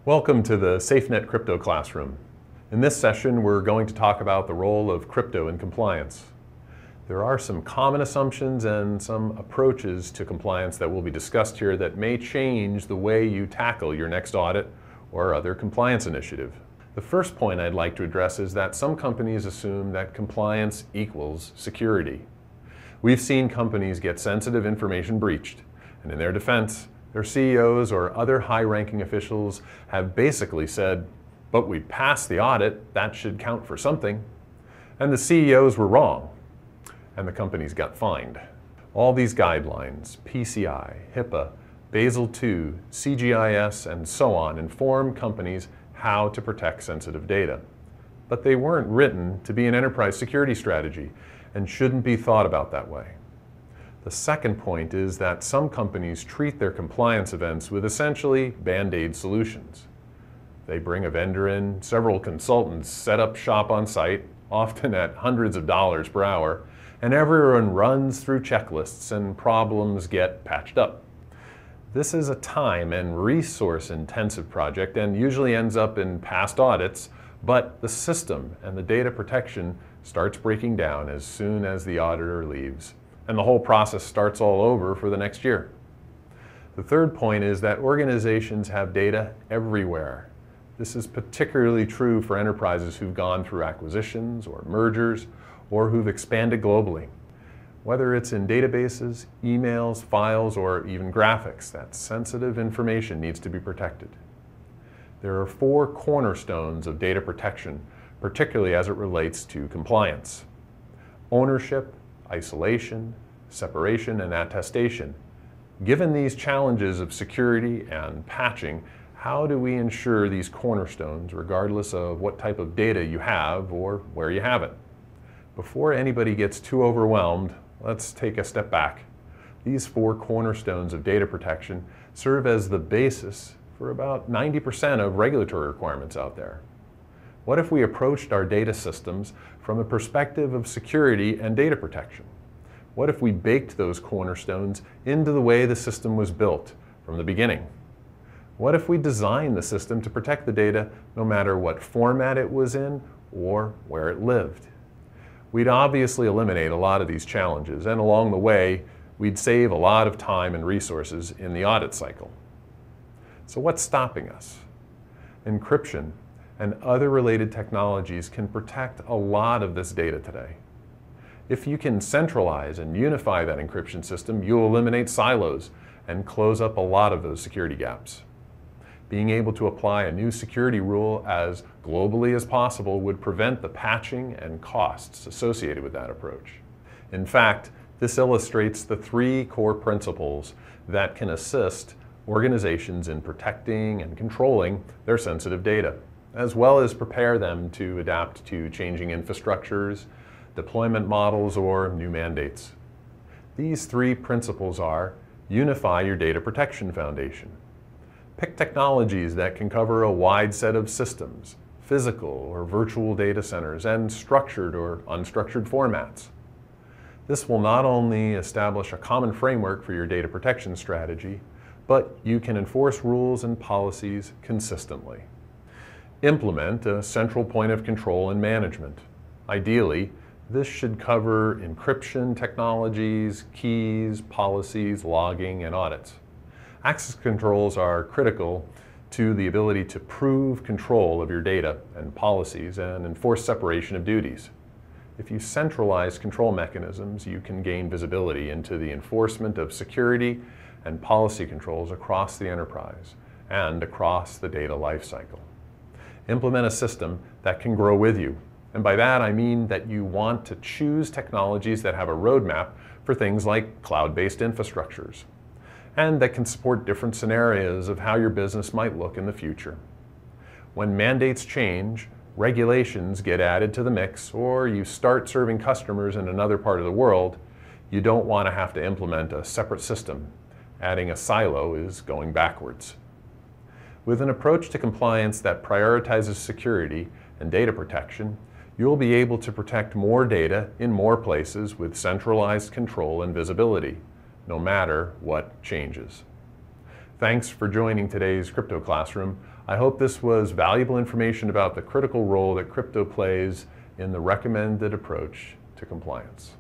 Welcome to the SafeNet Crypto Classroom. In this session, we're going to talk about the role of crypto in compliance. There are some common assumptions and some approaches to compliance that will be discussed here that may change the way you tackle your next audit or other compliance initiative. The first point I'd like to address is that some companies assume that compliance equals security. We've seen companies get sensitive information breached, and in their defense, their CEOs or other high-ranking officials have basically said, but we passed the audit, that should count for something. And the CEOs were wrong, and the companies got fined. All these guidelines, PCI, HIPAA, Basel II, CGIS, and so on, inform companies how to protect sensitive data. But they weren't written to be an enterprise security strategy and shouldn't be thought about that way. The second point is that some companies treat their compliance events with essentially band-aid solutions. They bring a vendor in, several consultants set up shop on site, often at hundreds of dollars per hour, and everyone runs through checklists and problems get patched up. This is a time and resource-intensive project and usually ends up in past audits, but the system and the data protection starts breaking down as soon as the auditor leaves, and the whole process starts all over for the next year. The third point is that organizations have data everywhere. This is particularly true for enterprises who've gone through acquisitions or mergers or who've expanded globally. Whether it's in databases, emails, files, or even graphics, that sensitive information needs to be protected. There are 4 cornerstones of data protection, particularly as it relates to compliance: ownership, isolation, separation, and attestation. Given these challenges of security and patching, how do we ensure these cornerstones regardless of what type of data you have or where you have it? Before anybody gets too overwhelmed, let's take a step back. These 4 cornerstones of data protection serve as the basis for about 90% of regulatory requirements out there. What if we approached our data systems from a perspective of security and data protection? What if we baked those cornerstones into the way the system was built from the beginning? What if we designed the system to protect the data no matter what format it was in or where it lived? We'd obviously eliminate a lot of these challenges, and along the way, we'd save a lot of time and resources in the audit cycle. So what's stopping us? Encryption and other related technologies can protect a lot of this data today. If you can centralize and unify that encryption system, you'll eliminate silos and close up a lot of those security gaps. Being able to apply a new security rule as globally as possible would prevent the patching and costs associated with that approach. In fact, this illustrates the 3 core principles that can assist organizations in protecting and controlling their sensitive data, as well as prepare them to adapt to changing infrastructures, deployment models, or new mandates. These 3 principles are: unify your data protection foundation. Pick technologies that can cover a wide set of systems, physical or virtual data centers, and structured or unstructured formats. This will not only establish a common framework for your data protection strategy, but you can enforce rules and policies consistently. Implement a central point of control and management. Ideally, this should cover encryption technologies, keys, policies, logging, and audits. Access controls are critical to the ability to prove control of your data and policies and enforce separation of duties. If you centralize control mechanisms, you can gain visibility into the enforcement of security and policy controls across the enterprise and across the data lifecycle. Implement a system that can grow with you. And by that I mean that you want to choose technologies that have a roadmap for things like cloud-based infrastructures, and that can support different scenarios of how your business might look in the future. When mandates change, regulations get added to the mix, or you start serving customers in another part of the world, you don't want to have to implement a separate system. Adding a silo is going backwards. With an approach to compliance that prioritizes security and data protection, you'll be able to protect more data in more places with centralized control and visibility, no matter what changes. Thanks for joining today's Crypto Classroom. I hope this was valuable information about the critical role that crypto plays in the recommended approach to compliance.